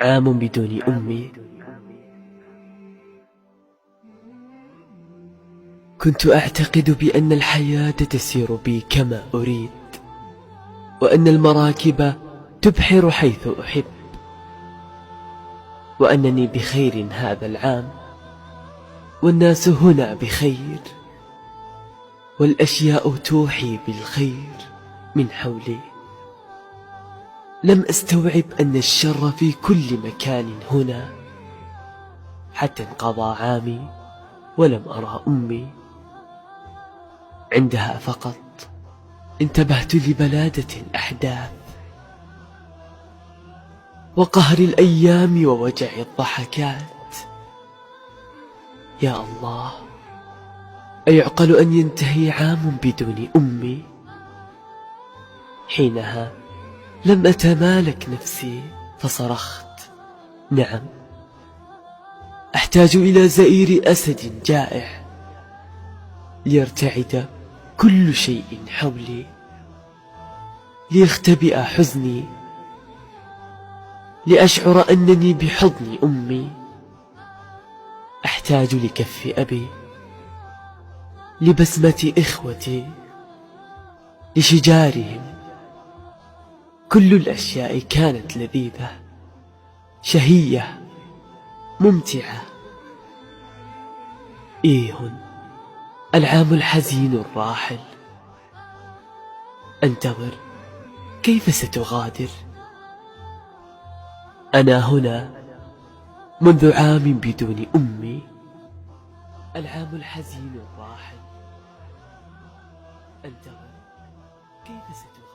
عام بدون أمي. كنت أعتقد بأن الحياة تسير بي كما أريد، وأن المراكب تبحر حيث أحب، وأنني بخير هذا العام، والناس هنا بخير، والأشياء توحي بالخير من حولي. لم أستوعب أن الشر في كل مكان هنا، حتى انقضى عامي ولم أرى أمي. عندها فقط انتبهت لبلادة الأحداث، وقهر الأيام ووجع الضحكات. يا الله، أيعقل أن ينتهي عام بدون أمي؟ حينها لم أتمالك نفسي فصرخت: نعم، أحتاج إلى زئير أسد جائع ليرتعد كل شيء حولي، ليختبئ حزني، لأشعر أنني بحضن أمي. أحتاج لكف أبي، لبسمة إخوتي، لشجارهم. كل الأشياء كانت لذيذة، شهية، ممتعة. العام الحزين الراحل. أنتظر، كيف ستغادر؟ أنا هنا منذ عام بدون أمي. العام الحزين الراحل. أنتظر، كيف ستغادر؟